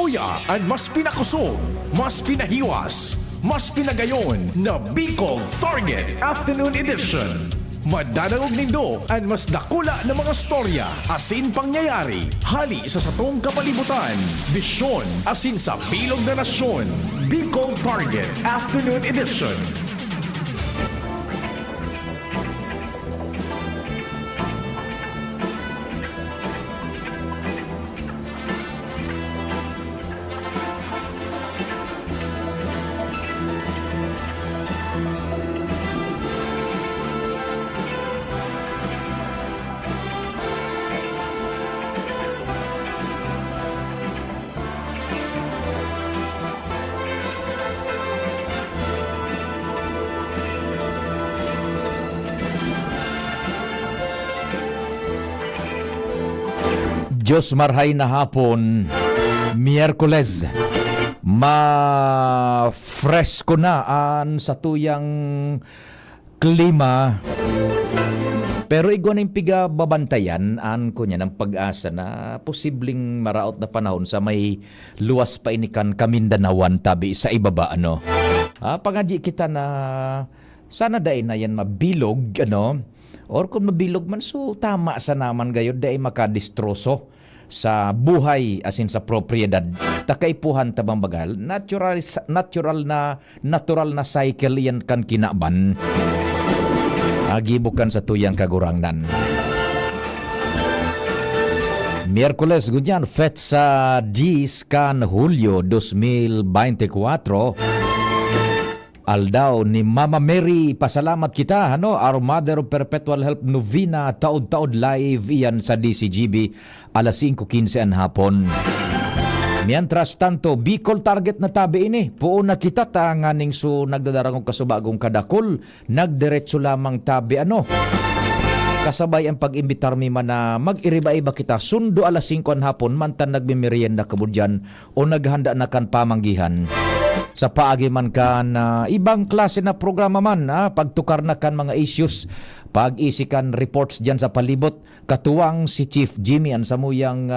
pinasuya at mas pinakusog, mas pinahiwas, mas pinagayon na Bicol Target Afternoon Edition. Madadangog nindo ang mas dakula na mga storya, asin pangyayari, hali sa satong kapalibutan, bisyon, asin sa bilog na nasyon. Bicol Target Afternoon Edition. Diyos marhay na hapon, Miyerkules, ma-fresko na an sa tuyang klima. Pero igo na yung piga babantayan, an ko niya ng pag-asa na posibleng maraot na panahon sa may luwas pa inikan Kamindanawan tabi sa ibaba, ano. Pangadji kita na sana dahin na yan mabilog, ano. Or kung mabilog man, so tama sa naman gayon, dahi makadistroso sa buhay asin sa propriedad. Takaipuhan tabang bagal, natural na cycle yan kan kinaban. Agibukan sa tuyang kagurangnan. Miyerkules gunyan, Fetsa 10 kan Hulyo 2024. Aldaw ni Mama Mary, pasalamat kita, ano, Our Mother of Perpetual Help Novena, taod-taod live iyan sa DCGB, alas 5:15 hapon. Mientras tanto, Bicol Target na tabi ini, puon na kita tanganing so nagdadarangong kasubagong kadakol, nagdiretso lamang tabi, ano. Kasabay ang pag-imbitar mi man na mag-iriba-iba kita, sundo alas 5 hapon, mantan nagmimerienda kabudyan o naghanda na kan pamanggihan. Sa paagi man ka na ibang klase na programa man, pagtukar na kan mga issues, pag-isikan reports dyan sa palibot, katuwang si Chief Jimmy ang samuyang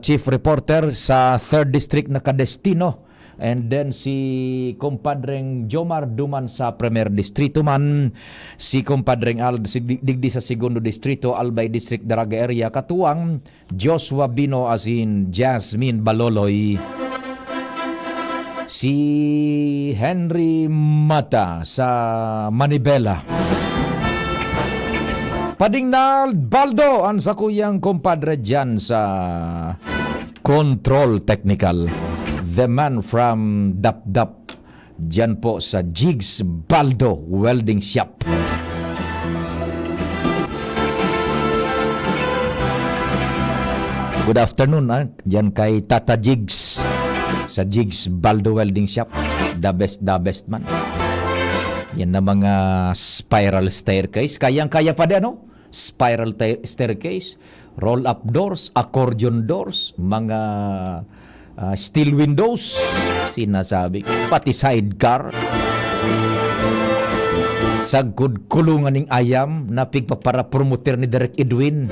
Chief Reporter sa 3rd District na Kadestino, and then si kumpadreng Jomar Duman sa Premier Distrito man, si kumpadreng digdi sa 2nd Distrito, Albay District, Daraga Area, katuwang Joshua Bino asin Jasmine Baloloy. Si Henry Mata sa Manibela. Padingnal Baldo ang sakuyang kumpadre dyan sa Control Technical. The man from Dap-Dap dyan po sa Jigs Baldo Welding Shop. Good afternoon, dyan kay Tata Jigs sa Jigs Baldo Welding Shop. The best man. Yan na mga spiral staircase. Kayang-kaya pa din, ano? Spiral staircase, roll-up doors, accordion doors, mga steel windows, sinasabi. Pati sidecar. Sagkod kulungan ng ayam na pigpapara promoter ni Derek Edwin.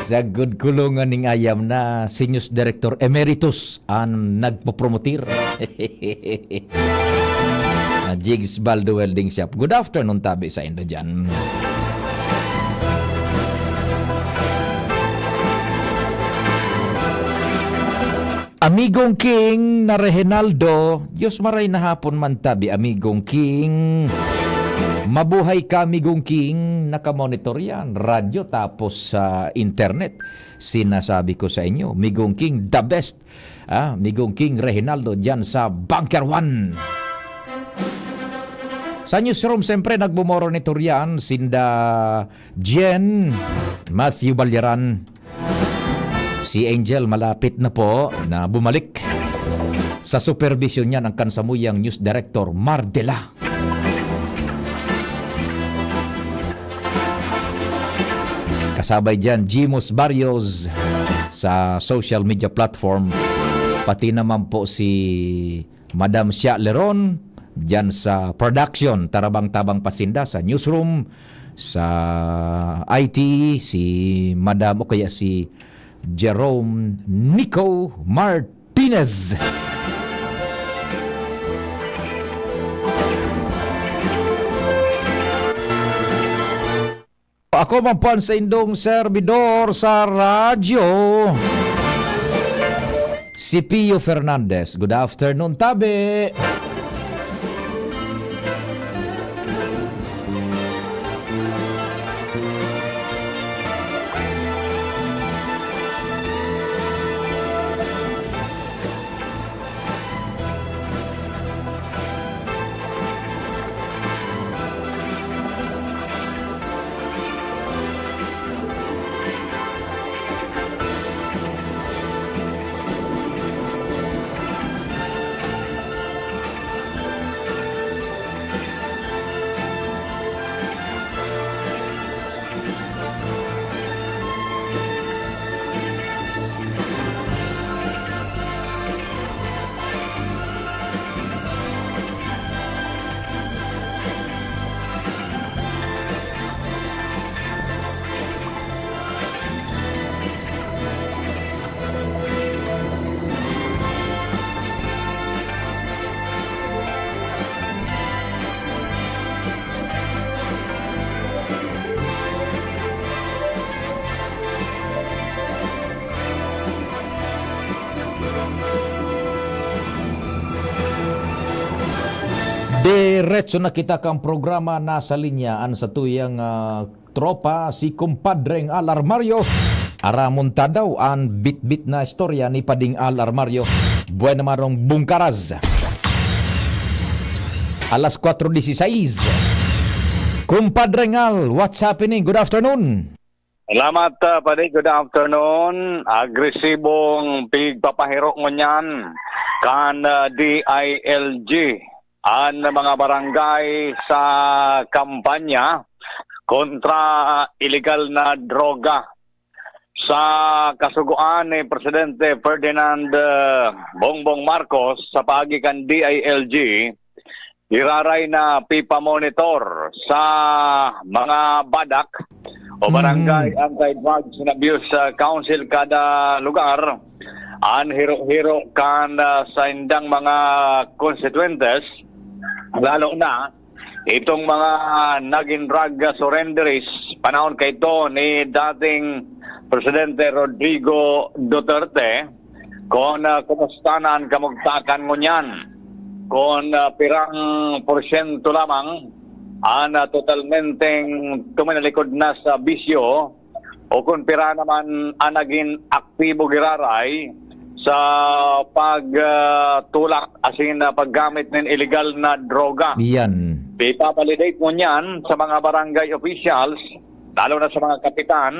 Sagkod kulungan ng ayam na Senior Director Emeritus ang nagpopromotir. Jigs Baldo Welding Shop. Good afternoon tabi sa inyo dyan. Amigong King na Reginaldo, Diyos maray na hapon man tabi, Amigong King. Mabuhay ka, Amigong King, nakamonitor yan, radyo tapos sa internet. Sinasabi ko sa inyo, Amigong King, the best. Amigong King Reginaldo dyan sa Bunker 1. Sa newsroom, siyempre, nagbumonitor yan, sinda Jen, Matthew Balyaran. Si Angel malapit na po na bumalik. Sa supervision niya ng kansamuyang news director Mardela. Kasabay dyan Jimos Barrios sa social media platform. Pati naman po si Madam Sia Leron dyan sa production, tarabang-tabang pasinda sa newsroom, sa IT, si Madam o kaya si Jerome Nico Martinez. Ako man po sa indong servidor sa radyo, si Pio Fernandez. Good afternoon, tabi. Diretso na kita kang programa nasa linyaan sa tuyang tropa si kumpadreng Al Armario. Aramunta daw ang bit-bit na istorya ni Pading Al Armario. Buwan naman rong Bungkaraz. Alas 4:16. Kumpadreng Al, what's happening? Good afternoon. Salamat, Padi. Good afternoon. Agresibong pigpapahiro mo niyan kan DILG ang mga barangay sa kampanya kontra illegal na droga. Sa kasuguan ni Presidente Ferdinand Bongbong Marcos sa pagikan DILG, iraray na pipa monitor sa mga badak o Barangay Anti-Drugs and Abuse Council kada lugar. An hiro-hiro kan sa indang mga constituentes, lalo na itong mga naging drug surrenderies panahon kay ito ni dating Presidente Rodrigo Duterte kung kumusta na ang kamugtakan mo niyan, kung pirang porsyento lamang ang totalmenteng tuminalikod na sa bisyo o kung pira naman ang naging aktibo giraray sa pagtulak asin na paggamit ng illegal na droga. Yan. Ipavalidate mo niyan sa mga barangay officials, lalo na sa mga kapitan.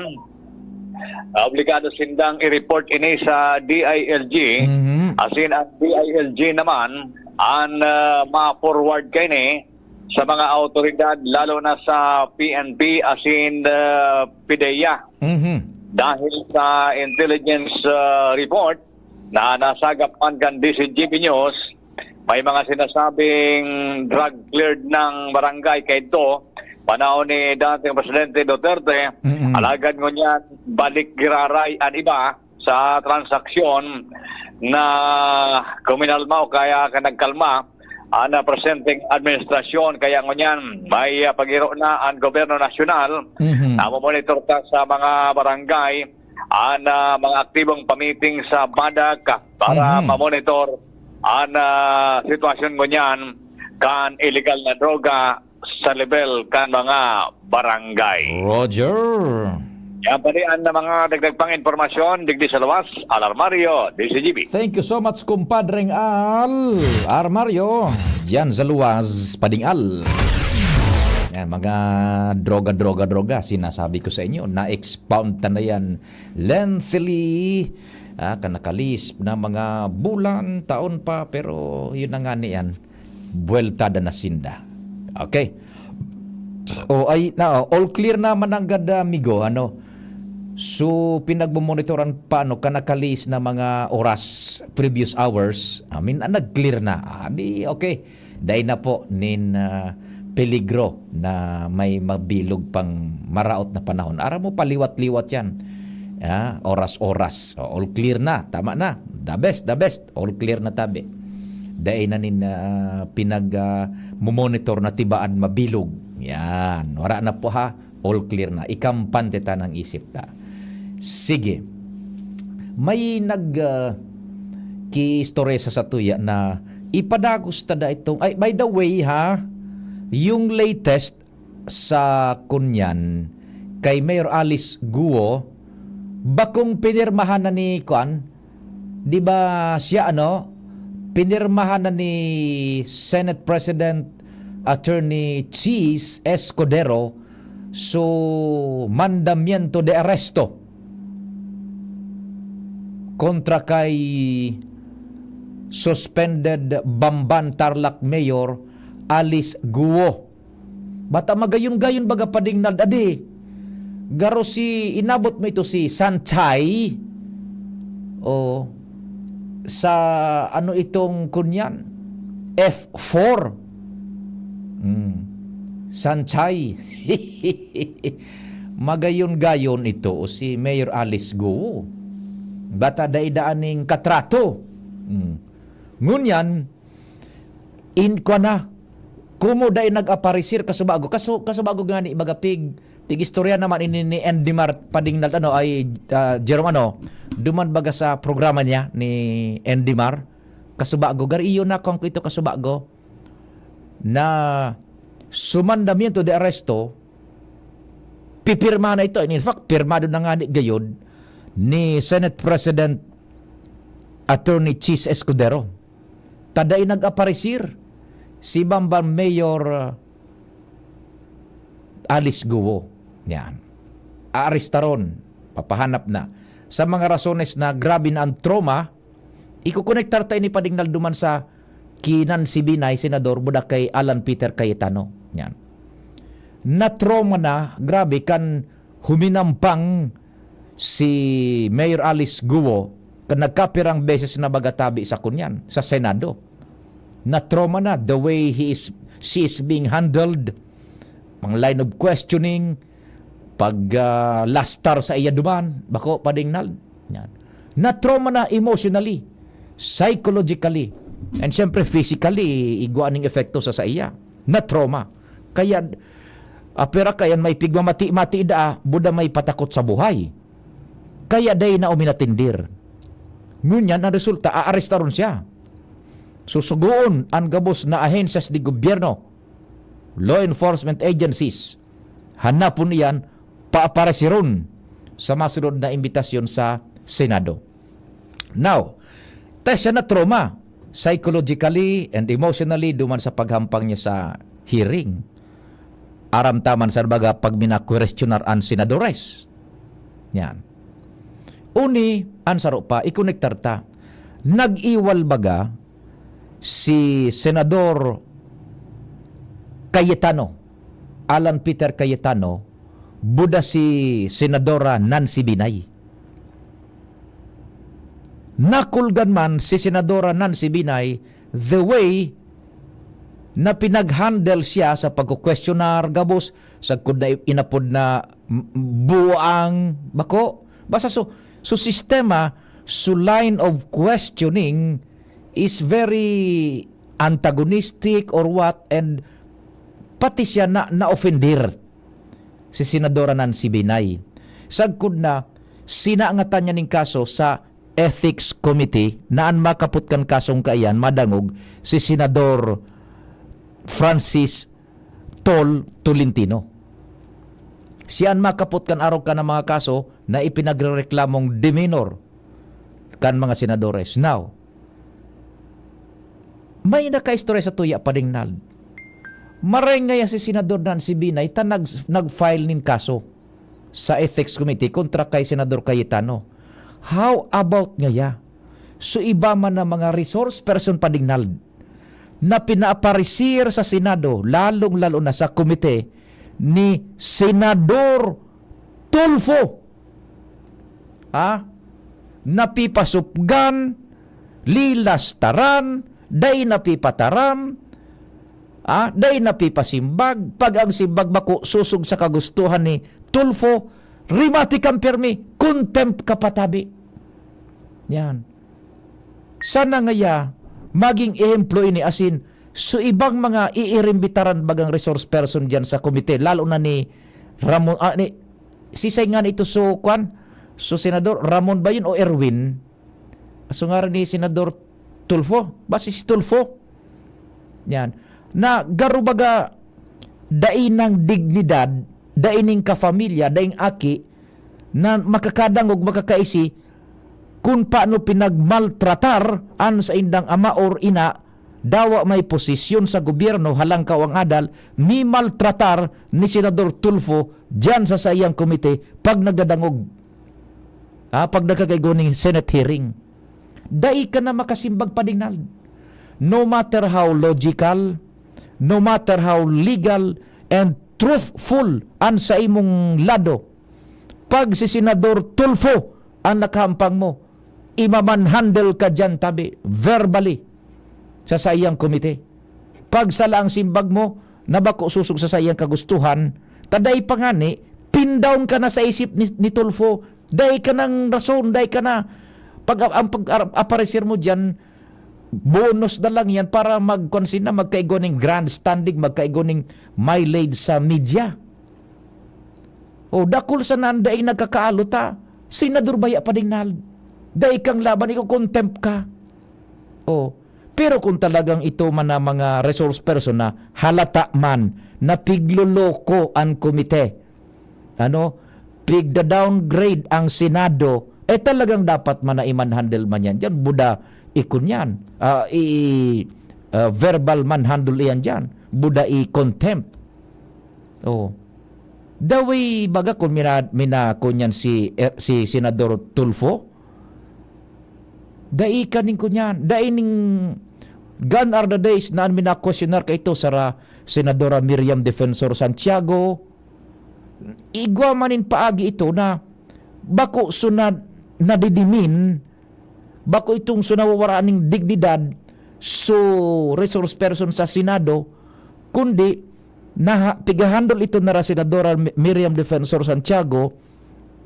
Obligado sindang i-report ini sa DILG. Asin ang DILG naman ang ma-forward kay ni sa mga autoridad, lalo na sa PNP asin PIDEA. Dahil sa intelligence report na nasagap man kan DCGP News, may mga sinasabing drug cleared ng barangay kay ito panahon ni dating Presidente Duterte. Alagad ngo niyan balik giraray ang iba sa transaksyon na kuminalma o kaya ka nagkalma ang presenting administrasyon. Kaya ngo niyan may pagiro na ang gobyerno nasyonal na monitor ta sa mga barangay ang mga aktibong pamiting sa badak para mamonitor ang sitwasyon mo niyan kan illegal na droga sa level kan mga barangay. Roger. Yan pa rin ang mga dagdag pang informasyon digdi sa luwas, Al Armario, DCGB. Thank you so much, kumpadreng Al Armario. Diyan sa luwas, Pading Al. Yan, mga droga, sinasabi ko sa inyo, na-expound na yan lengthily, kanakalis na mga bulan, taon pa, pero yun na nga niyan, buwelta na nasinda. Okay. All clear naman ang gada, amigo, ano? So, pinagmumonitoran pa, kanakalis na mga oras, previous hours, nag-clear na. Okay. Dahil na po, peligro na may mabilog pang maraot na panahon. Ara mo paliwat-liwat yan. Oras-oras. All clear na. Tama na. The best. All clear na tabi. Dahil na nin monitor na tibaan mabilog. Yan. Wala na po ha. All clear na. Ikampante ta ng isip ta. Sige. May ki-istorya sa tuya na ipadagos ta da itong, ay, by the way ha, yung latest sa kunyan kay Mayor Alice Guo, bakong pinirmahan na ni Kuan, di ba siya pinirmahan na ni Senate President Attorney Cheese Escudero, so mandamiento de arresto kontra kay suspended Bamban Tarlac Mayor Alice Guo. Bata magayon-gayon baga pading naldadi. Garo si inabot mo ito si Sanchay o sa itong kunyan F4. Sanchay. Magayon-gayon ito si Mayor Alice Guo. Bata daidaaning katrato. Ngunyan ko na kumo day nag-aparisir kasubago gani magapig istorya naman ni Endimar Padingnal Jerome duman baga sa programa niya ni Endimar kasubago gariyo na kung ito kasubago na sumandamiento de arresto pipirma na ito, in fact pirmado na nga gayod ni Senate President Attorney Cheese Escudero. Taday nag-aparisir si Bamban Mayor Alice Guo. Yan. Aaristaron. Papahanap na. Sa mga rasones na grabe na ang trauma, ikukonektar tayo ni Padingnal duman sa Kinan si Binay, Senador, budak kay Alan Peter Cayetano. Yan. Na-trauma na, grabe, kan huminampang si Mayor Alice Guo kan nagkapirang beses na bagatabi sa kunyan, sa Senado. Na-trauma na the way she is being handled, mga line of questioning, lastar sa iya duman, bako Padingnal. Yan. Na-trauma na emotionally, psychologically, and syempre physically, iguaning epekto sa iya. Na-trauma. Kaya, apera kayan may pigmamati-mati da, buda may patakot sa buhay. Kaya day na uminatindir. Ngunyan, ang resulta, aarestaron siya. Susugoon ang gabos na ahensyas di gobyerno, law enforcement agencies, hanapon iyan, paaparesiron sa masunod na imbitasyon sa Senado. Now, tayo siya na trauma, psychologically and emotionally duman sa paghampang niya sa hearing. Aramtaman sa baga pag minakwestiyonar ang senadores. Yan. Uni, ansaro pa, ikonektar ta. Nag-iwal baga si Senador Cayetano, Alan Peter Cayetano, buda si Senadora Nancy Binay. Nakulgan man si Senadora Nancy Binay the way na pinag-handle siya sa pagkukwestiyonar gabos sa kuda inapod na buang bako. Basta so sistema, so line of questioning is very antagonistic or what, and pati siya na-offender si Senadora Nancy Binay. Sagkod na, sinaangatan niya ning kaso sa Ethics Committee naan makaputkan kasong kaayan, madangog si Senador Francis Tol Tolentino. Siyan makaputkan araw ka ng mga kaso na ipinagreklamong demeanor kan mga senadores. Now, may nakaistorya sa tuya Padingnal. Marengay si Senador Nancy Binay ta nag-file nin kaso sa Ethics Committee kontra kay Senador Cayetano. How about ngaya? So iba man na mga resource person Padingnal na pinaaparisir sa Senado, lalong-lalo na sa komite ni Senador Tulfo. Napipasupgan, lilastaran, day napipataram, day napipasimbag, pag ang simbag bako susug sa kagustuhan ni Tulfo, rimati kampirmi, contempt ka patabi. Yan. Sana ngaya maging employee ni asin so ibang mga iirimbitaran bagang resource person diyan sa komite, lalo na ni Ramon ni sisay nga ito so Senador Ramon ba yun o Erwin? So nga rin ni Senador Tulfo, basi si Tulfo. Yan. Na garubaga dainang dignidad, daining kafamilya, daing aki na makakadangog makakaisi kung paano pinagmaltratar an sa indang ama or ina dawa may posisyon sa gobyerno halangkaw ang adal ni maltratar ni Senador Tulfo dyan sa sayang komite pag nagadangog pag nakakaigoning Senate hearing. Dai ka na makasimbag padingnal. No matter how logical, no matter how legal and truthful an sa imong lado, pag si Senador Tulfo ang nakahampang mo, imamanhandle ka dyan tabi, verbally, sa sayang komite. Pag sala ang simbag mo, nabako susog sa sayang kagustuhan, taday pa nga ni, pin-down ka na sa isip ni Tulfo, day ka ng rason, day ka na, ang pag-aparecer mo dyan, bonus na lang yan para magkonsin na magkaigoning grandstanding, magkaigoning mileage sa media. O dakul sa nanday nagkakaaluta, Senador baya pa ding nal. Day kang laban, ikaw contempt ka. O, pero kung talagang ito man na mga resource person na halata man na pigluloko ang komite, pigda-downgrade ang Senado, talagang dapat man na i-manhandle man yan. Diyan, buda ikon yan. Verbal manhandle yan dyan. Buda i-contempt. Oh. The way baga kung kunyan si Senador Tulfo, dai kaning kunyan, dai ning gone are the days na mina-questioner ka ito sa Senadora Miriam Defensor Santiago. Igwa manin paagi ito na bako sunad nadidimin, bako itong sunawawaraan ng dignidad so resource person sa Senado, kundi pigahandol ito na Senadora Miriam Defensor Santiago,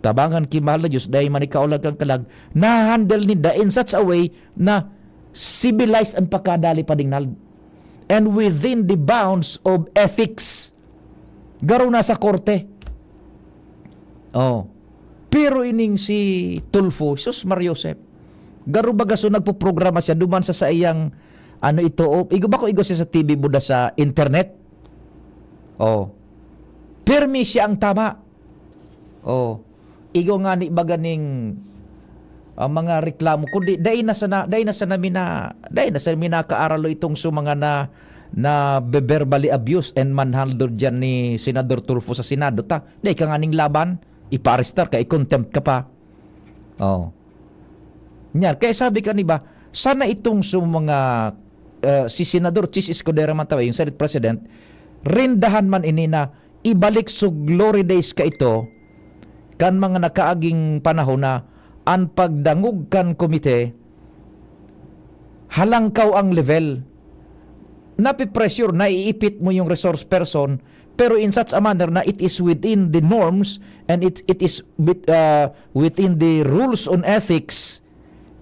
tabangan kimahal na Diyos, dahil manikaulag kang kalag, na-handle ninda in such a way na civilized ang pagkadali pa dingnal. And within the bounds of ethics. Garo na sa korte. Oh. Pero ining si Tulfo, sus Mariosep, garo bagaso nagpo-programa siya duman sa sayang igo ba ko siya sa TV buda sa internet. Oh. Permi siya ang tama. Oh. Igo nga ni baganing mga reklamo kundi dai na sa mina kaaralo itong mga na verbally abuse and manhandle dyan ni Senador Tulfo sa Senado dai ka nga ning laban, ipa-arrestar ka, i-contempt ka pa. Oh. Nya, kaya sabi ka ni ba, sana itong mga si Senador Chis Escudero man tayo, yung Senate President, rindahan man ini na ibalik so glory days ka ito kan mga nakaaging panahon na ang pagdangog kan komite halangkaw ang level, napipressure, naiipit mo yung resource person, pero in such a manner na it is within the norms and it is within the rules on ethics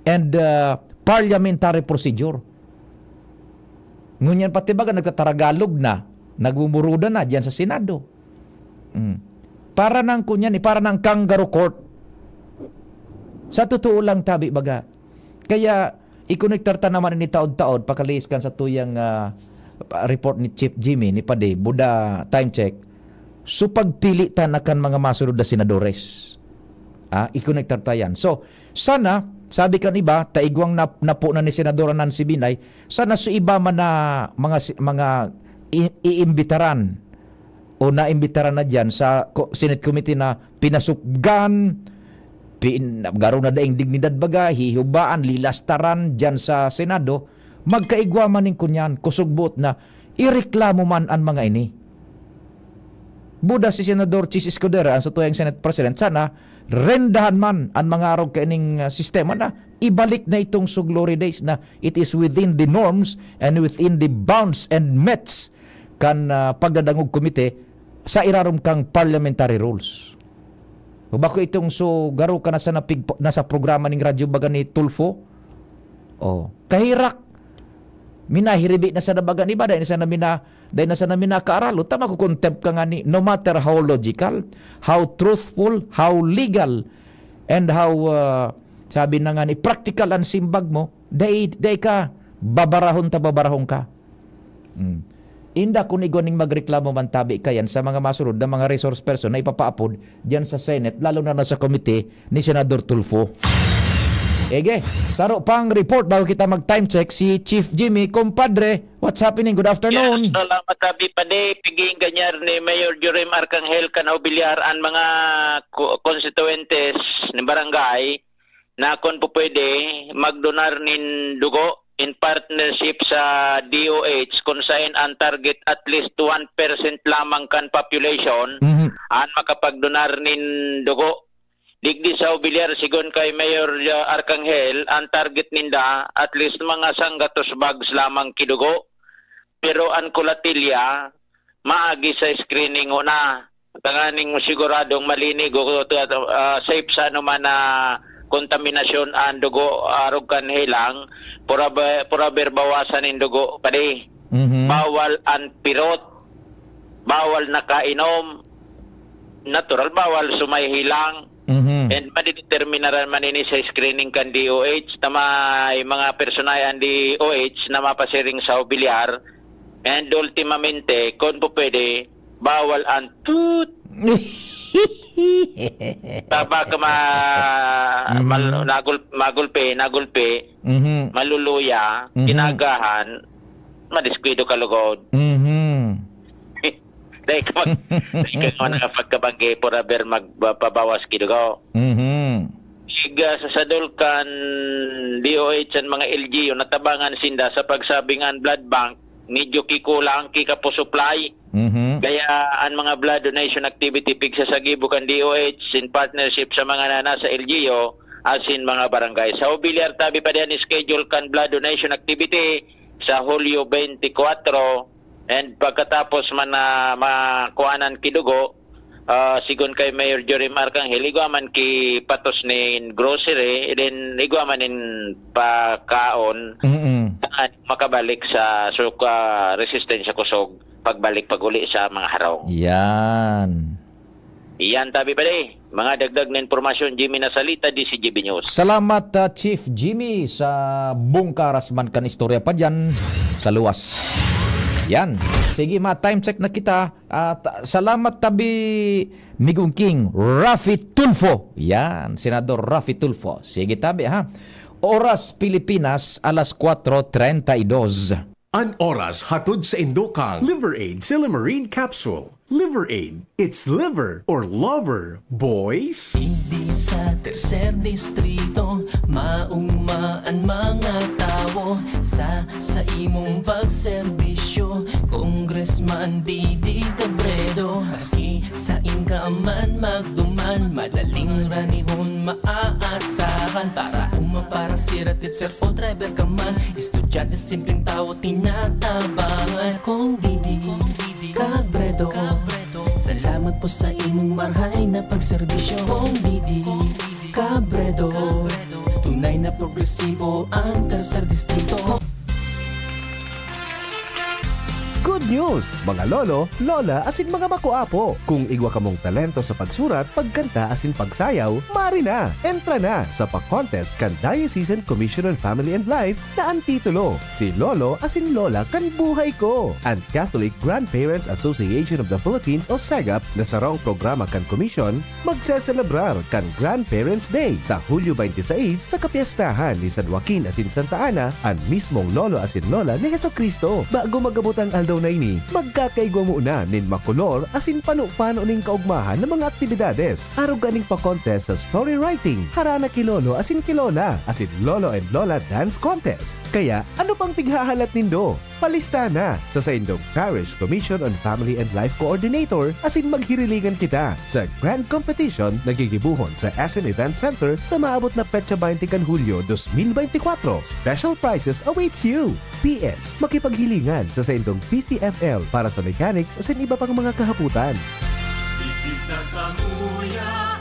and parliamentary procedure. Ngunyan pati baga nagtataragalog na, nagmumuruda na dyan sa Senado. Para ng kunyan, para ng kangaroo court. Sa totoo lang tabi baga. Kaya ikonektar ta naman ni taod-taod pakalis kan sa tuyang report ni Chief Jimmy ni Pade buda time check. So pagpili ta nakan mga masunod na senadores. Ikonektar ta yan. So sana sabi kan iba taigwang napo na ni Senadora Nancy Binay, sana so iba man na mga iimbitaran o naimbitaran na dyan sa Senate Committee na pinasupgan, garo na daing dignidad baga, hihubaan, lilastaran dyan sa Senado, magkaigwa man ning kunyan, kusugbot na ireklamo man ang mga ini. Buda si Senador Chis Escudero, ang sa tuyang Senate President, sana rendahan man ang mga arog kaining sistema na ibalik na itong so glory days na it is within the norms and within the bounds and mets kan pagdadangog komite sa irarom kang parliamentary rules. Bako itong so garo ka na sa nasa programa ning radyo baga ni Tulfo. Oh, kahirak. Minahiribi na sa nabaga ni ba dahil na sa namina kaaralo tama ko contempt ka nga ni no matter how logical, how truthful, how legal and how sabi na nga ni practical ang simbag mo, day ka babarahon ka. Inda kung ning magreklamo man tabi kayan sa mga masunod na mga resource person na ipapaapod diyan sa Senate lalo na sa komite ni Senador Tulfo. Ege, saro pang report bago kita mag-time check si Chief Jimmy. Compadre, what's happening? Good afternoon. Yes, salamat tabi pa de piging ganyar ni Mayor Jorim Arcangel Canao Villar ang mga constituentes ni barangay na kung po pwede magdonar nin dugo in partnership sa DOH kung saan ang target at least 1% lamang kan population ang makapagdonar nin dugo. Digdi sa Villar, sigon kay Mayor Arcangel, ang target ninda at least mga 100 bags lamang kidugo. Pero ang kulatilya, maagi sa screening na. Tanganing siguradong malinig o safe sa naman na kontaminasyon ang dugo arog kanhilang, puraber bawasan ng dugo. Padi, bawal ang pirot, bawal nakainom, natural bawal sumayhilang. And madideterminaran man ini sa screening kan DOH tamay mga personayan DOH na mapasiring sa Villar and ultimamente kung po pwede bawal ang tut taba ka magulpe maluluya kinagahan madiskwido ka lugod. Dahil kapag nakapagkabangge por haber magpabawas kidugo. Siga sa sadulkan DOH at mga LGU natabangan sinda sa pagsabingan blood bank medyo kikulang kikapo supply. Kaya ang mga blood donation activity pigsasagibo kan DOH in partnership sa mga nana sa LGU as in mga barangay. Sa Villar tabi pa din schedule kan blood donation activity sa Hulyo 24. And pagkatapos man na makuanan kidugo, sigon kay Mayor Jorim Arcangel, igwaman ki patos ni grocery, then igwaman in pakaon, makabalik sa resistensya kusog, pagbalik paguli sa mga haraw. Iyan tabi pa de, mga dagdag na informasyon, Jimmy Nasalita, DCGB News. Salamat Chief Jimmy sa bungkaras man kan istorya pa dyan sa luwas. Yan. Sige, time check na kita. Salamat tabi Migong King Rafi Tulfo. Yan, Senador Rafi Tulfo. Sige tabi ha. Oras Pilipinas, alas 4:32. An oras hatod sa Indokang. Liver Aid Silimarine Capsule. Liver Aid. It's liver or lover, boys. Hindi sa tercer distrito maugmaan mga tao sa imong pagserbisyo. Congressman Didi Cabredo, maski sa inkaman magduman, madaling ranihon maaasahan. Para sirat sir o driver ka man, estudyante simpleng tao tinatabangan. Kung Didi Cabredo, salamat po sa imong marhay na pagserbisyo. Kung Didi Cabredo, tunay na progresibo ang tercer distrito. Good news! Mga lolo, lola, asin mga makuapo. Kung igwa ka mong talento sa pagsurat, pagkanta, asin pagsayaw, mari na! Entra na sa pa-contest kan Diocesan Commission on Family and Life na ang titulo, Si Lolo asin Lola kan Buhay Ko. Ang Catholic Grandparents Association of the Philippines o SAGAP na sarong programa kan komisyon, magseselebrar kan Grandparents Day sa Hulyo 26 sa kapiyastahan ni San Joaquin asin Santa Ana, ang mismong lolo asin lola ni Jesucristo. Bago magabot ang aldaw na ini, magkakaigwa mo na nin makulor asin pano-pano ning kaugmahan ng mga aktibidades. Araw ganing pa-contest sa story writing, harana kilolo asin kilola, asin lolo and lola dance contest. Kaya ano pang tighahalat nindo? Palista na sa Indong Parish Commission on Family and Life Coordinator asin maghirilingan kita sa Grand Competition na gigibuhon sa SM Event Center sa maabot na petsa 20 kan Hulyo 2024. Special prizes awaits you. PS, makipaghilingan sa Indong PCFL para sa mechanics asin iba pang mga kahaputan. Ipis na sa muya,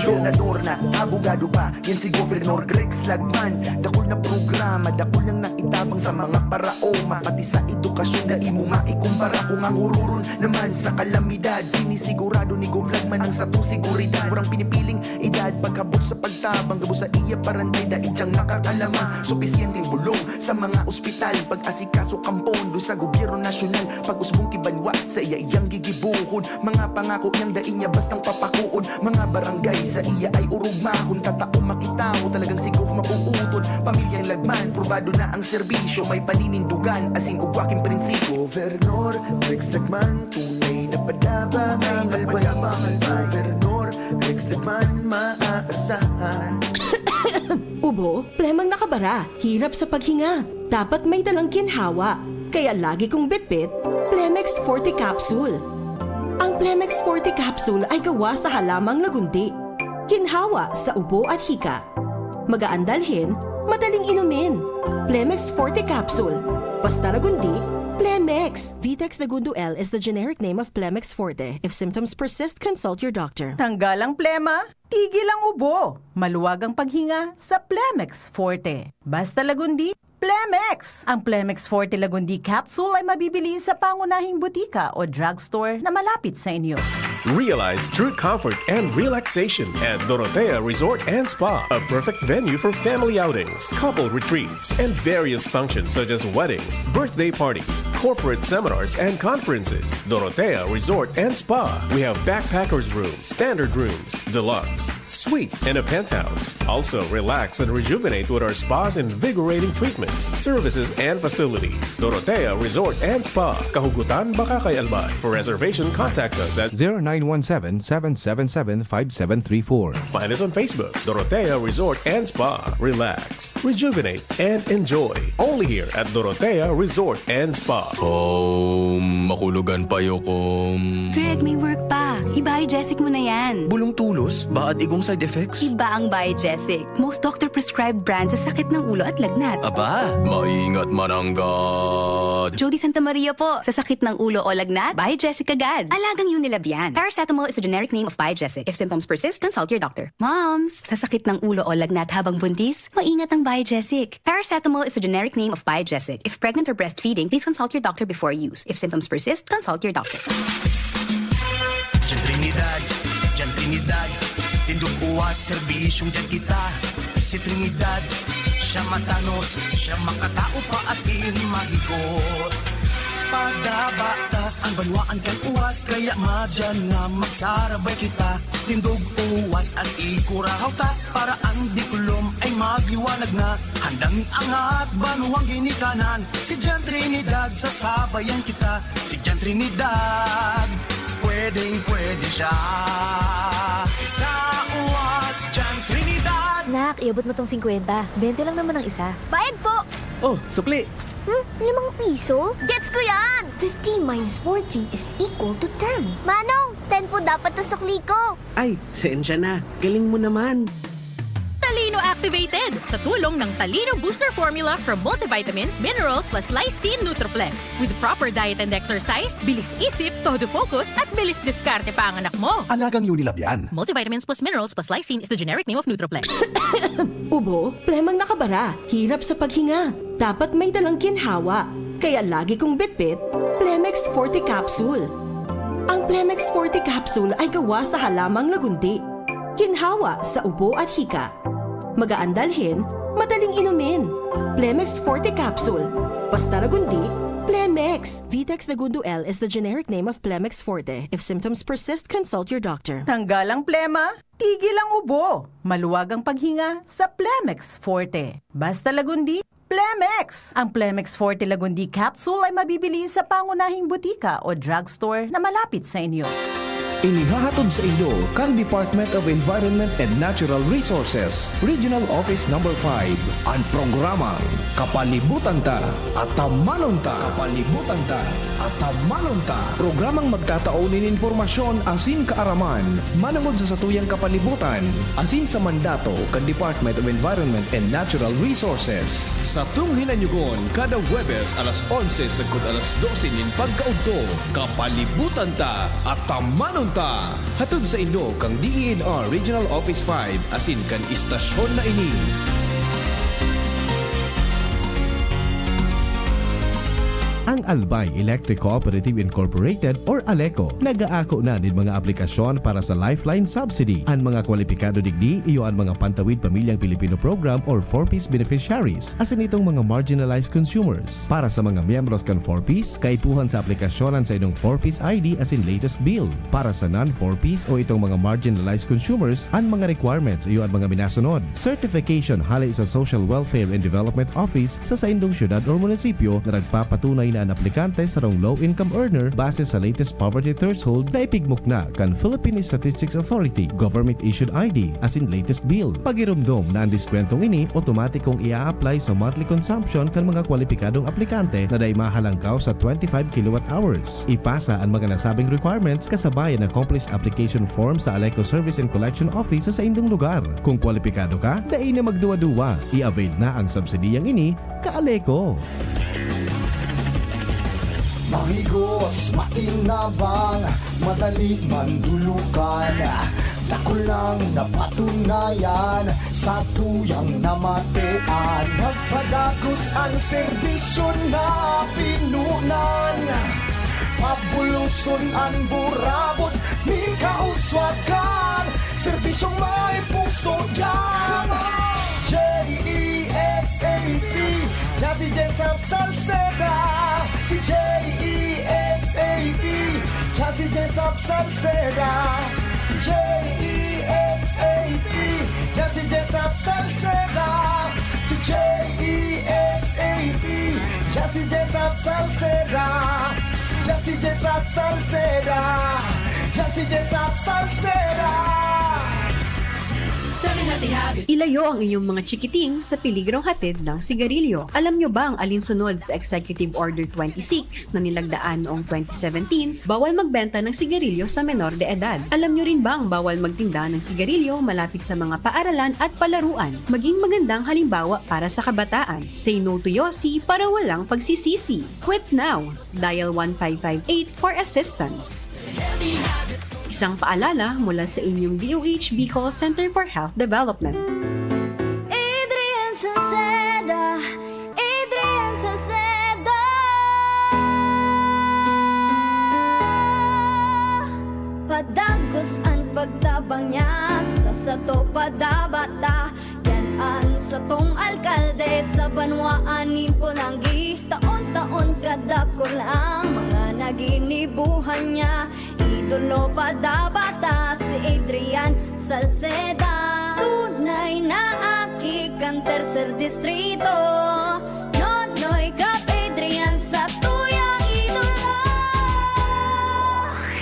Gobernador na, abogado pa, yan si Gobernador Grex Lagman. Dakol na programa, dakol nang naitabang sa mga paraoma. Pati sa edukasyon na imo maikumpara. Kung ang ururon naman sa kalamidad, sinisigurado ni Gov Lagman ang satong seguridad. Murang pinipiling edad, pagkabot sa pagtabang, gabo sa iya parantay, daig siyang nakakalama. Supisyenteng bulong sa mga ospital, pag-asikaso kampondo sa gobyerno nasyonal. Pag-usbong kibanwa sa iya iyang gigibuhon, mga pangako niyang daig niya bastang papakuon. Mga barangay sa iya ay urugma, kung tatao makitaw talagang si Gov mapuutod. Pamilyang Lagman, probado na ang serbisyo, may paninindugan asin ugwaking prinsipyo. Gobernador Rex Lagman, tunay na padaba ang albayis. Gobernador Rex Lagman, maaasahan. Ubo, plemang nakabara, hirap sa paghinga. Dapat may dalang ginhawa. Kaya lagi kong bitbit, Plemex Forte Capsule. Ang Plemex Forte Capsule ay gawa sa halamang lagundi. Ginhawa sa ubo at hika. Magaan dalhin, madaling inumin. Plemex Forte Capsule. Basta lagundi, Plemex. Vitex Lagundo L is the generic name of Plemex Forte. If symptoms persist, consult your doctor. Tanggal ang plema, tigil ang ubo. Maluwag ang paghinga sa Plemex Forte. Basta lagundi, Plemex. Ang Plemex Forte Lagundi Capsule ay mabibili sa pangunahing butika o drugstore na malapit sa inyo. Realize true comfort and relaxation at Dorotea Resort and Spa, a perfect venue for family outings, couple retreats, and various functions such as weddings, birthday parties, corporate seminars, and conferences. Dorotea Resort and Spa. We have backpackers rooms, standard rooms, deluxe, suite, and a penthouse. Also, relax and rejuvenate with our spa's invigorating treatments, services, and facilities. Dorotea Resort and Spa, Kahugutan, Bakakay, Albay. For reservation, contact us at 0917-777-5734. Find us on Facebook, Dorotea Resort and Spa. Relax, rejuvenate, and enjoy. Only here at Dorotea Resort and Spa. Makulugan pa yokom. Greg, may work pa. I-Biogesic mo na yan. Bulong tulos? Baad igong side effects? Iba ang Biogesic. Most doctor-prescribed brand sa sakit ng ulo at lagnat. Aba, maingat mananggad. Jody Santa Maria po. Sa sakit ng ulo o lagnat, Biogesic agad. Alagang Unilab yan. Paracetamol is a generic name of Biogesic. If symptoms persist, consult your doctor. Moms, sa sakit ng ulo o lagnat habang buntis, maingat ang Biogesic. Paracetamol is a generic name of Biogesic. If pregnant or breastfeeding, please consult your doctor before use. If symptoms persist, consult your doctor. Diyan Trinidad, tindog uwas, serbisyong dyan kita. Si Trinidad, siya matanos, siya makatao pa asin mahigos. Pagdabata ang banwaan kang uwas, kaya madyan nga magsarabay kita. Tindog uwas at ikurahaw ta, para ang dikulom ay magliwanag na. Handang iangat, banuang ginikanan, si Diyan Trinidad, sasabayan kita. Si Diyan Trinidad, pwedeng-pwede siya. Sa uwas, Diyan Trinidad. Nak, iabot mo tong 50. 20 lang naman ang isa. Bayad po! Oh, supli. 5 piso? Gets ko yan! 15 minus 40 is equal to 10. Manong, 10 po dapat na sukli ko. Ay, sensya na. Galing mo naman. Talino Activated sa tulong ng Talino Booster Formula from multivitamins, minerals plus lysine Nutriplex. With proper diet and exercise, bilis isip, todo focus at bilis diskarte pa ang anak mo. Alagang Unilab yan. Multivitamins plus minerals plus lysine is the generic name of Nutriplex. Ubo, plemang nakabara, hirap sa paghinga. Dapat may dalang ginhawa. Kaya lagi kong bitbit, Plemex Forte Capsule. Ang Plemex Forte Capsule ay gawa sa halamang lagundi. Ginhawa sa ubo at hika. Magaan dalhin, madaling inumin. Plemex Forte Capsule. Basta lagundi, Plemex. Vitex Lagundo L is the generic name of Plemex Forte. If symptoms persist, consult your doctor. Tanggal ang plema, tigil ang ubo. Maluwag ang paghinga sa Plemex Forte. Basta lagundi, Plemex. Ang Plemex Forte Lagundi Capsule ay mabibili sa pangunahing butika o drugstore na malapit sa inyo. Inihahatod sa inyo kang Department of Environment and Natural Resources, Regional Office No. 5, ang programang Kapalibutan Ta at Tamanon Ta. Kapalibutan Ta at Tamanon Ta. Programang magtataunin informasyon asin kaaraman, manangod sa satuyang kapalibutan, asin sa mandato kan Department of Environment and Natural Resources. Sa tunghinanyugon, kada Huwebes alas 11 sagkod alas 12 nin pagkaudto, Kapalibutan Ta at Tamanon Unta, hatod sa inyo kang DENR Regional Office 5 asin kan istasyon na ini. Ang Albay Electric Cooperative Incorporated or ALECO nagaako na din mga aplikasyon para sa Lifeline Subsidy. Ang mga kwalipikado digdi iyo ang mga Pantawid Pamilyang Pilipino Program or 4Ps beneficiaries asin itong mga marginalized consumers. Para sa mga miyembros kan 4Ps, kaipuhan sa aplikasyonan sa inyong 4Ps ID asin latest bill. Para sa non-4Ps o itong mga marginalized consumers, ang mga requirements iyo ang mga minasunod. Certification halay sa Social Welfare and Development Office sa indong syudad o munisipyo na nagpapatunay na ang aplikante sa rong low-income earner base sa latest poverty threshold na ipigmok na kan Philippine Statistics Authority government-issued ID as in latest bill. Pagirumdom na ang diskwentong ini, otomatikong ia-apply sa monthly consumption kan mga kwalipikadong aplikante na day mahalangkaw sa 25 kilowatt-hours. Ipasa ang mga nasabing requirements kasabayan ng accomplished application form sa ALECO Service and Collection Office sa indong lugar. Kung kwalipikado ka, dai na magduwa-duwa. I-avail na ang subsidiyang ini ka ALECO. Mahigos, makinabang, madali mandulukan. Dako lang napatunayan sa tuyang namatean. Nagpadagos ang serbisyo na pinunan. Pabuluson ang burabot, min kauswagan. Serbisyong may puso yan. J-E-S-A-P, Jazzy Jessup Salceda. Si J-E-S-A-P, Jazzy Jessup Salceda. Si J-E-S-A-P, Jazzy Jessup Salceda. Si J-E-S-A-P, Jazzy Jessup Salceda. Jazzy Jessup Salceda. Jazzy Jessup Salceda. Ilayo ang inyong mga chikiting sa peligrong hatid ng sigarilyo. Alam nyo ba ang alinsunod sa Executive Order 26 na nilagdaan noong 2017? Bawal magbenta ng sigarilyo sa menor de edad. Alam nyo rin ba ang bawal magtinda ng sigarilyo malapit sa mga paaralan at palaruan? Maging magandang halimbawa para sa kabataan. Say no to Yossi para walang pagsisisi. Quit now. Dial 1558 for assistance. Isang paalala mula sa inyong DOH Bicol Center for Health Development. Adrian Salceda, Adrian Salceda. Padagos ang pagtabang niya sa sato padabata. Yan ang satong alkalde sa banwaan ni Pulangi. Taon-taon kadako lang mga naginibuhan niya. Idolo padabata si Adrian Salceda. Tunay na aki kan tercer distrito. Nonoy kap Adrian sa tuyang idolo.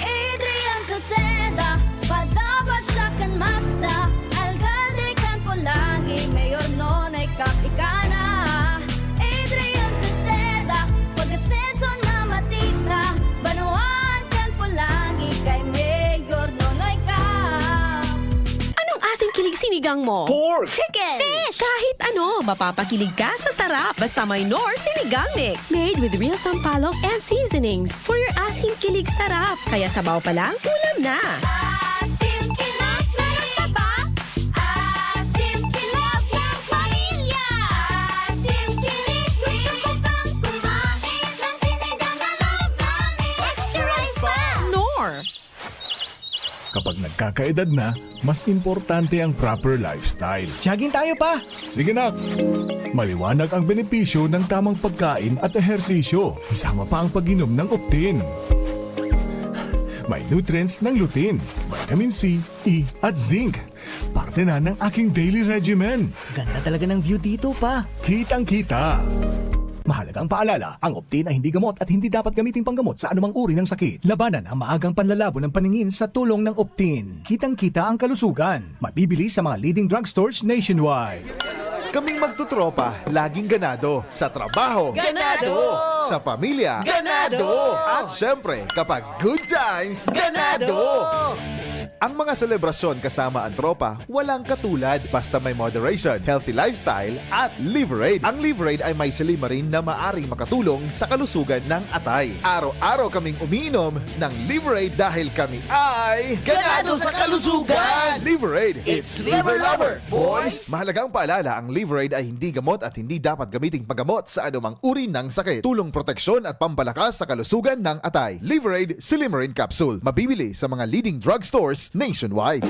Adrian Salceda, padaba siya kan masa. Alcalde kan Pulangi, mayor nonoy kap ikana. Adrian Salceda, pag-asenso na matita. Banuan kan Pulangi, kay mayor nonoy kap. Anong asing kilig sinigang mo? Pork! Chicken! Fish! Kahit ano, mapapakilig ka sa sarap. Basta may Nor Sinigang Mix. Made with real sampalok and seasonings for your asing kilig sarap. Kaya sabaw pa lang, ulam na. Asim kinap, meron pa ba? Asim kinap ng pamilya. Asim kilig, gusto ko pang kumain ng sinigang na love namin. Extra rice pa! Nor! Kapag nagkakaedad na, mas importante ang proper lifestyle. Jogging tayo pa! Sige nak! Maliwanag ang benepisyo ng tamang pagkain at ehersisyo. Kasama pa ang pag-inom ng Optin. May nutrients ng lutein, vitamin C, E at zinc. Parte na ng aking daily regimen. Ganda talaga ng view dito pa. Kitang-kita. Mahalagang paalala, ang Optin ay hindi gamot at hindi dapat gamiting panggamot sa anumang uri ng sakit. Labanan ang maagang panlalabo ng paningin sa tulong ng Optin. Kitang-kita ang kalusugan. Mabibili sa mga leading drugstores nationwide. Kaming magtutropa, laging ganado. Sa trabaho, Ganado! Sa pamilya, Ganado! At syempre, kapag good times, ganado! Ang mga selebrasyon kasama ang tropa, walang katulad basta may moderation, healthy lifestyle at Liverade. Ang Liverade ay may silimarin na maaring makatulong sa kalusugan ng atay. Araw-araw kaming umiinom ng Liverade dahil kami ay Ganado sa kalusugan! Liverade, It's Liver Lover, boys! Mahalagang paalala, ang Liverade ay hindi gamot at hindi dapat gamiting paggamot sa anumang uri ng sakit. Tulong proteksyon at pampalakas sa kalusugan ng atay. Liverade Silimarin Capsule. Mabibili sa mga leading drugstores nationwide.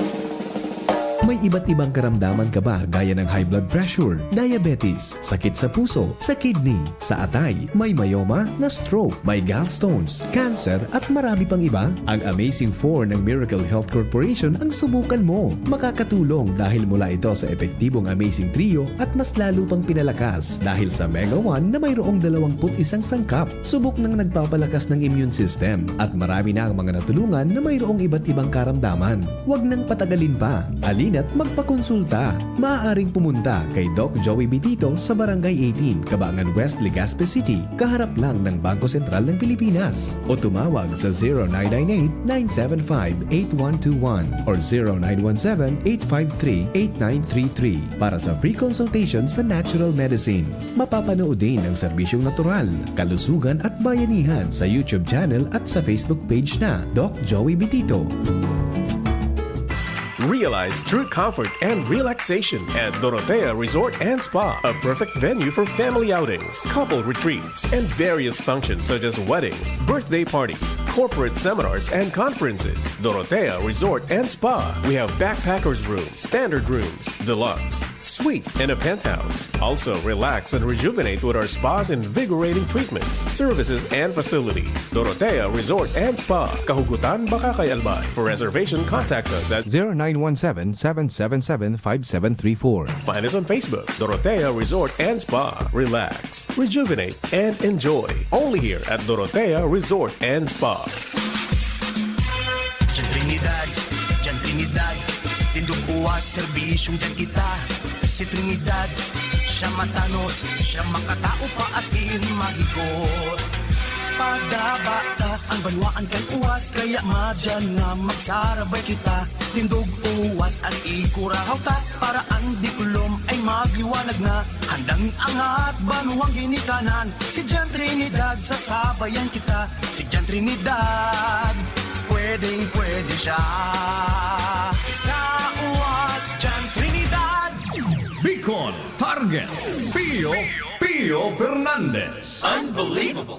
May iba't ibang karamdaman ka ba gaya ng high blood pressure, diabetes, sakit sa puso, sa kidney, sa atay, may myoma, na stroke, may gallstones, cancer at marami pang iba? Ang Amazing 4 ng Miracle Health Corporation ang subukan mo. Makakatulong dahil mula ito sa epektibong Amazing Trio at mas lalo pang pinalakas dahil sa Mega 1 na mayroong 21 sangkap. Subok ng nagpapalakas ng immune system at marami na ang mga natulungan na mayroong iba't ibang karamdaman. Huwag nang patagalin pa. At magpakonsulta. Maaaring pumunta kay Doc Joey Bitito sa Barangay 18, Cabangan West, Legazpi City, kaharap lang ng Bangko Sentral ng Pilipinas. O tumawag sa 0998-975-8121 or 0917-853-8933 para sa free consultation sa natural medicine. Mapapanood din ang serbisyong natural, kalusugan at bayanihan sa YouTube channel at sa Facebook page na Doc Joey Bitito. Realize true comfort and relaxation at Dorotea Resort and Spa, a perfect venue for family outings, couple retreats, and various functions such as weddings, birthday parties, corporate seminars, and conferences. Dorotea Resort and Spa. We have backpackers rooms, standard rooms, deluxe, suite, and a penthouse. Also, relax and rejuvenate with our spa's invigorating treatments, services, and facilities. Dorotea Resort and Spa, Kahugutan, Bakakay, Albay. For reservation, contact us at 0917-777-5734. Find us on Facebook, Dorotea Resort and Spa. Relax, rejuvenate, and enjoy. Only here at Dorotea Resort and Spa. Diyan Trinidad, tindog buwas, serbisyong dyan kita. Si Trinidad, siya matanos, siya makatao pa asin mahigos. Pagdabata, ang banwaan kay uwas, kaya madyan nga magsarabay kita. Tindog uwas at ikurahaw ta, para ang dikulom ay magliwanag na. Handang angat, banuang ginikanan, si Diyan Trinidad, sasabayan kita. Si Diyan Trinidad, pwedeng pwede siya. Sa uwas, Diyan Trinidad. Bicol Target Pio Fernandez. Unbelievable.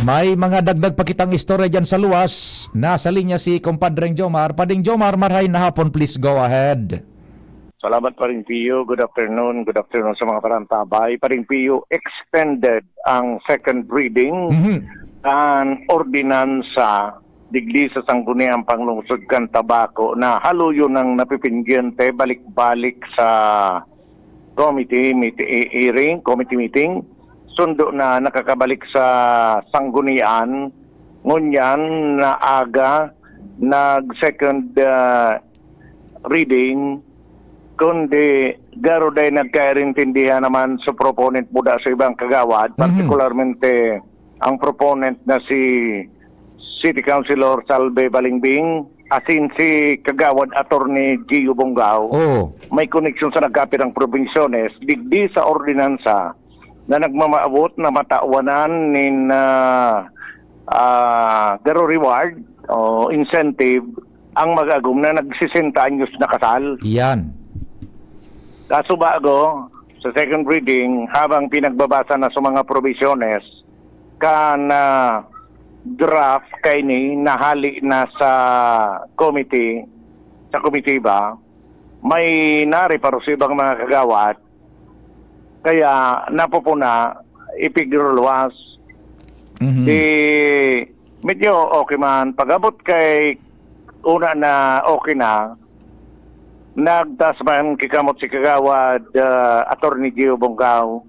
May mga dagdag pa kitang istorya dyan sa luwas. Nasa linya si Compadreng Jomar. Pading Jomar, marhay na hapon. Please go ahead. Salamat pa rin, Pio. Good afternoon sa mga parantabay. Pa rin, Pio, extended ang second reading ng ordinansa digdi sa Sangguniang Panglungsod kan Tabako na haluyo ng napipindyente balik-balik sa committee meeting. Sundo na nakakabalik sa Sanggunian, ngunyan na aga nag-second reading, kundi garo day nagkairintindihan naman sa proponent buda sa ibang kagawad, partikularmente ang proponent na si City Councilor Salve Balingbing, asin si kagawad attorney Gio Bongao. May koneksyon sa nagkapirang probinsyones, digdi sa ordinansa na nagmamaabot na mataawanan nin garo reward o incentive ang mag-agum na nag-60 anyos na kasal. Yan. Kaso bago, sa second reading, habang pinagbabasa na sa mga provisiones, na draft kay ni nahali na sa committee ba, may nari para sa ibang mga kagawad, kaya napupuna ipigluwas. Di medyo okay man. Pag-abot kay una na okay na, nagtas man kikamot si kagawad attorney Gio Bongao.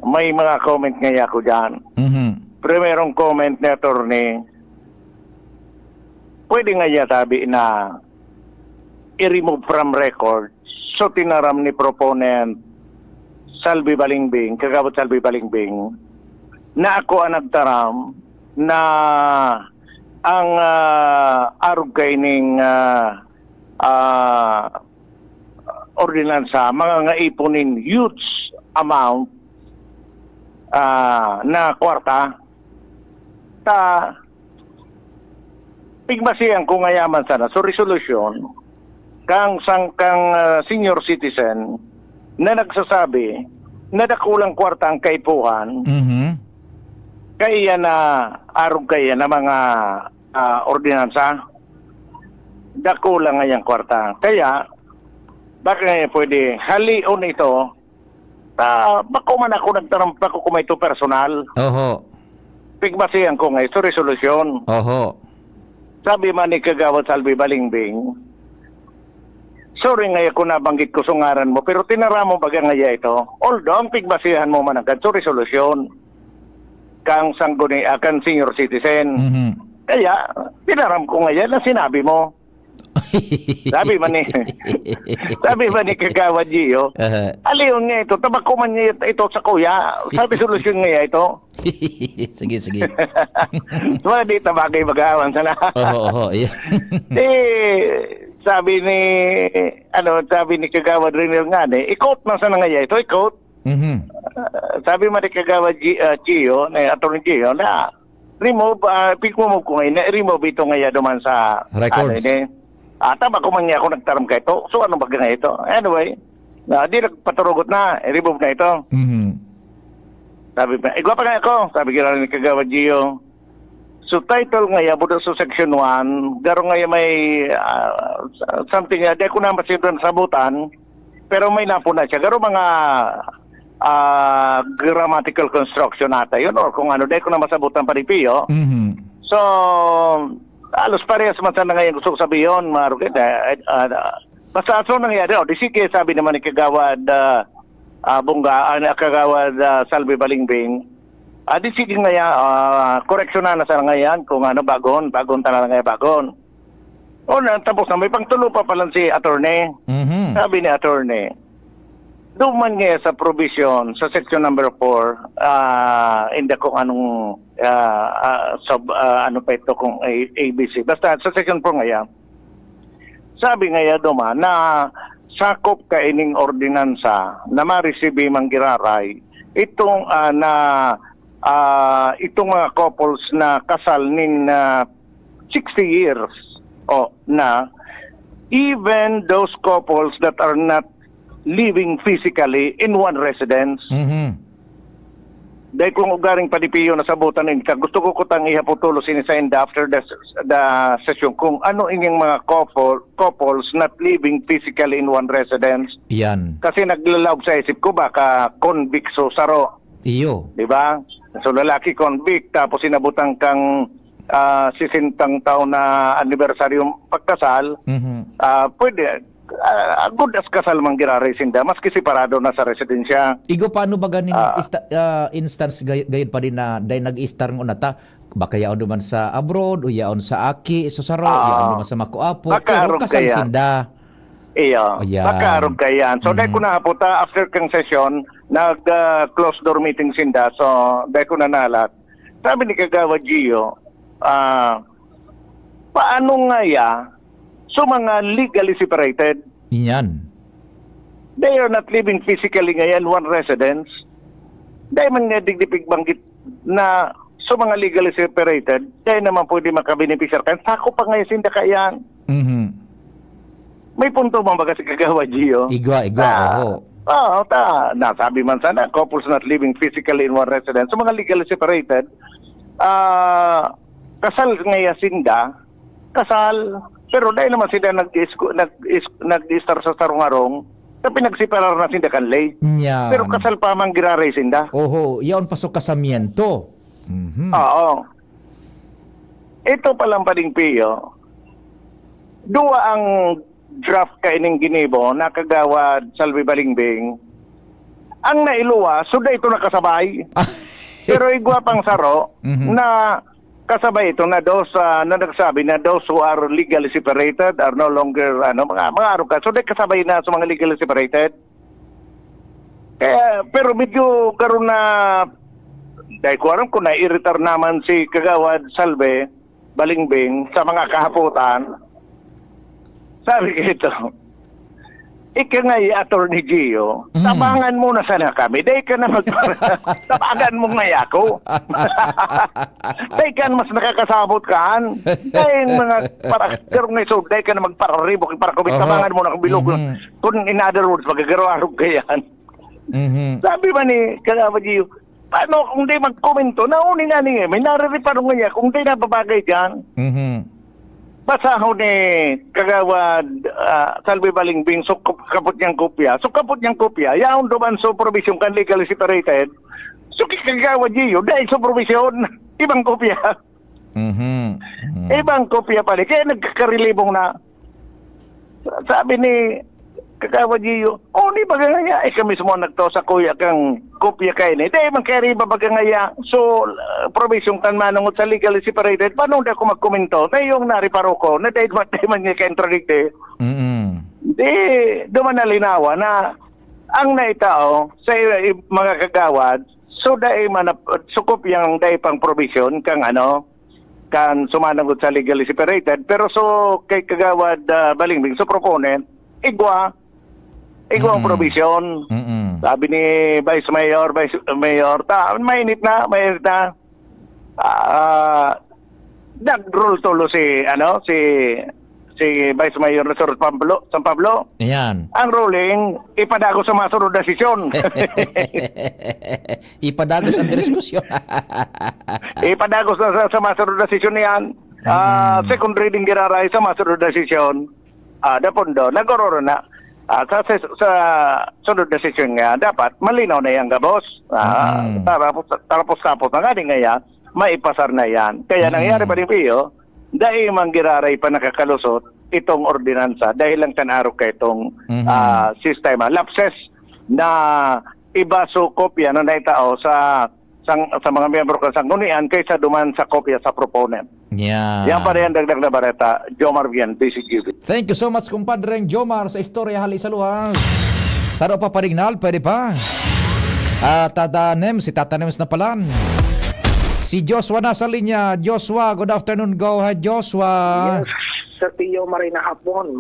May mga comment nga ako dyan. Primerong comment ni attorney, pwede nga niya sabi na i-remove from record. So tinaram ni proponent Salvi Balingbing, kagawad Salvi Balingbing, na ako ang nagtaram na ang arog kaining ordinansa mga ngaiponin huge amount na kwarta ta pigmasiyan kung ngayaman sana so resolution kang senior citizen na nagsasabi na dakulang kwarta ang kaipuhan kaya na arog kaya na mga ordinansa dakulang ngayang kwarta kaya baka ngayon pwede halion ito bako man ako nagtarampa ko kung ito personal Oho. pigmasiyan ko ngayon so resolution Oho. sabi man ni Kagawad Salvi Balingbing sorry ngayon kung nabanggit ko sungaran mo pero tinaramo baga ngaya ito although ang pigmasihan mo man agad so resolution kang sangguni kan senior citizen kaya tinaram ko ngayon na sinabi mo sabi man ni Kagawad Gio aliyon nga ito tabako man niya ito sa kuya sabi solusyon nga ito sige wala di tabakay magawan sana oho yeah. sabi ni Kagawad Renil nga ikot man sana nga ito ikot sabi man ni Kagawad Gio na attorney Gio na remove pig-remove ko ngayon remove ito nga duman sa records tama ko man niya ako nagtaram ka ito. So ano ba nga ito? Anyway, di nagpaturugot na. I-remove na ito. Sabi pa, igwa pa nga ako. Sabi kira ni Kagawad Gio. So title nga ya, budo sa section 1, garo nga ya may something, di ko na masidon sabutan, pero may napo na siya. Garo mga grammatical construction nata yun, or kung ano, di ko na masabutan pa rin Pio. So, alos parehas man sana ngayon gusto ko sabihin, Marugit. Basta so nangyari, di sige sabi naman ni Kagawad Kagawad Salvi Balingbing, di sige nga koreksyon na sana ngayon kung ano bagon talaga ngayon bagon. O tapos na may pangtulo pa pala si attorney. Sabi ni attorney, duman nga sa provision sa section number 4 hindi kung anong ano pa ito kung ABC basta sa section 4 ngayon sabi nga duman na sakop ka ining ordinansa na ma-receive manggiraray itong itong mga couples na kasal nin 60 years na even those couples that are not living physically in one residence. Dahil kung ugaring padipiyo na sabutan ka, gusto ko kutang ihaputulo sinisend after the session kung ano inyong mga couples not living physically in one residence. Yan. Kasi naglalaog sa isip ko baka convict so saro. Iyo. Diba? So lalaki convict tapos sinabutan kang 60 taon na anibersaryong pagkasal. Pwede good as kasal mang giraresinda maski separado na sa residensya. Igo paano ba ganin instance gayud pa din na dahil nag-istar ng unata baka yaon duman sa abroad o yaon sa aki so saro yaon duman sa makuapo pero kasal sinda. Iya, makaarog kayan. So dahil ko na puta after kang session nag close door meeting sinda so dahil ko na nalat. Sabi ni Kagawad Gio paano nga so mga legally separated. Yan. They are not living physically ngayon one residence. Dahil man nga digdipig banggit na so mga legally separated, dahil naman pwede makabeneficiar kayo. Sako pa ngayon sinda kayan. May punto man baga si Kagawad Gio? Igwa, oo. Nasabi man sana, couples not living physically in one residence. So mga legally separated, kasal ngayon sinda, kasal, pero dahil naman sila nag-istar sa sarong-arong, na pinagsiparar na sinda kanlay. Yan. Pero kasal pa mang giraray sinda. Oho, yaon pasok kasamiento. Oo. Ito palang pading Pio, duwa ang draft kaining ginibo na Kagawad Salvi Balingbing. Ang nailuwa, suda ito nakasabay. Pero igwa pang saro na kasabay ito na those na nagsabi na those who are legally separated are no longer mga araw ka. So kasabay na sa mga legally separated. Pero medyo karon na dahil ko alam kung nai-retire naman si Kagawad Salve Balingbing sa mga kahaputan. Sabi ko ito, ika nga Attorney Gio, tabangan mo na sana kami. Dahil ka na tabangan mo nga ako. Dahil ka mas nakakasabot kan. Dahil mga pero nga iso, dahil ka na magpararibok, para kumit tabangan mo na kabilog. Kung in other words, magagaroarog ka yan. Sabi ba ni Kagawad Gio, paano kung di magkomento, nauni nga niya, may naririparo nga niya, kung di nababagay dyan. Basaho ni Kagawad Salve Balingbing, so kapot niyang kopya. So kapot niyang kopya, yaon duman so provision kan legally separated. So Kagawad Gio, dahil so provision, ibang kopya. Ibang kopya pala. Kaya nagkakarelibong na, sabi ni Kagawad Gio, ni bagangaya, kami semua nagto sa kuya kang kopya kayo ni. Dahil man kaya riba bagangaya, so provision kan manungot sa legally separated, paano hindi ako magkomento? Dahil yung nariparo ko, na dahil man niya ka-intradicte. Di, duman na linawa na ang naitao sa mga kagawad, so dahil so kopyang dahil pang provision kang kan sumanungot sa legally separated, pero so kay Kagawad Balingbing, so proponent, igwa ang provision. Sabi ni Vice Mayor, mainit na. Nag-rule tulo si Vice Mayor San Pablo. Yan. Ang ruling, ipadago sa masunod na sesyon. Ipadagos ang diskusyon. Ipadago sa masunod na sesyon yan. Second reading giraray sa masunod na sesyon. Dapondo, nagororo na. Sa sunod na sesyon nga, dapat malinaw na yan, gabos. Tapos na nga nga yan, maipasar na yan. Kaya nangyari pa rin Pio, dahil manggiraray pa nakakalusot itong ordinansa dahil lang tanaro ka itong sistema. Lapses na iba so kopya na naitao sa mga miyembro ng sanggunian kaysa duman sa kopya sa proponent. Yan pa rin dagdag na bareta. Jomar Vian, DCGB. Thank you so much, kumpadreng Jomar, sa istorya hali sa luwas. Saro pa parignal, pwede pa. Si Tatanems na palan. Si Joshua nasa linya. Joshua, good afternoon. Go ahead, Joshua. Yes, Sir Tio, maray na hapon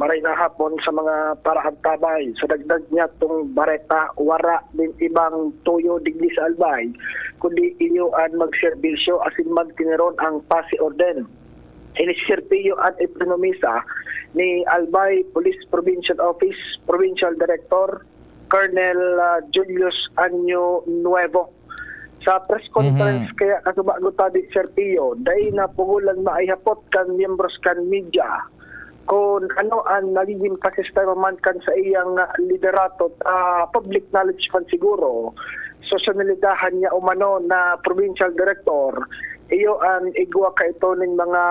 sa mga parahantabay. Sa dagdag niya itong bareta, wara din ibang tuyo digli sa albay, kundi iyoan magserbisyo asin magtineron ang pasi orden. Ini Sir Tio at ekonomisa ni Albay Police Provincial Office, Provincial Director, Colonel Julius Anyo Nuevo. Sa press conference kaya kasubago tadi Sir Tio, dahil na pugulan maayhapot kan miyembros kan media kung ano ang nagiging pakistay man kan sa iyang liderato public knowledge kan siguro. So sa nilidahan niya umano na provincial director, iyo ang igwa ka ito ng mga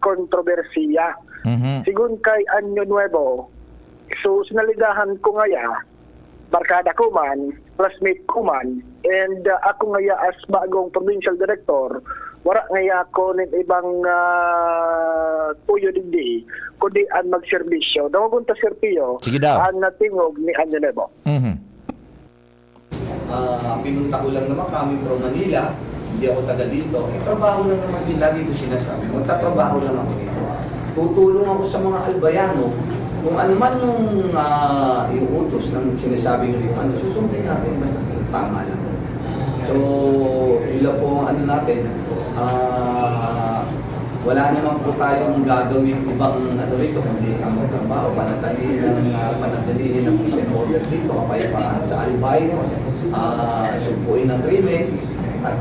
kontrobersiya. Sigun kay Anyo Nuevo, so sinalidahan ko ngaya, barkada ko man, classmate ko man, and ako ngaya as bagong provincial director, wala ngaya ako ng ibang tuyo digdi, kundi ang magserbisyo. Dawagun ta Sir Pio, ang natingog ni Anyo Nuevo. Pinunta ko lang naman kami from Manila, hindi ako taga dito. Trabaho lang naman din, lagi ko sinasabi, magtatrabaho lang ako dito. Tutulong ako sa mga albayano, kung ano man yung utos ng sinasabi nyo, susundin natin basta tama lang. So, ila po ang natin, wala naman po tayong gagawin ibang rito, kundi ang magtrabaho, panatalihin ng peace and order dito, kapayapaan sa albay, sumpuin ng krimen, at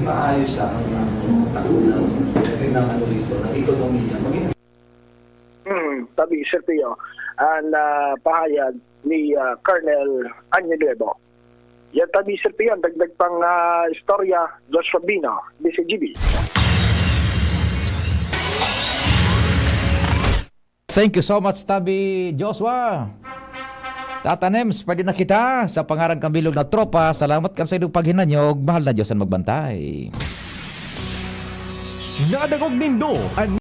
maayos ang tagunan ng rito, ng ekonomiya. Tabi Sir Pio, ang pahayag ni Colonel Anyo Nuevo. Yan tabi Sir Pio, dagdag pang istorya, Joshua Bino, DCGB. Thank you so much, Tabi Joshua. Tatanems, pwede na kita sa pangarang kambilog na tropa. Salamat ka sa inyong paghinanyog. Mahal na Diyos ang magbantay. Nadagog nindo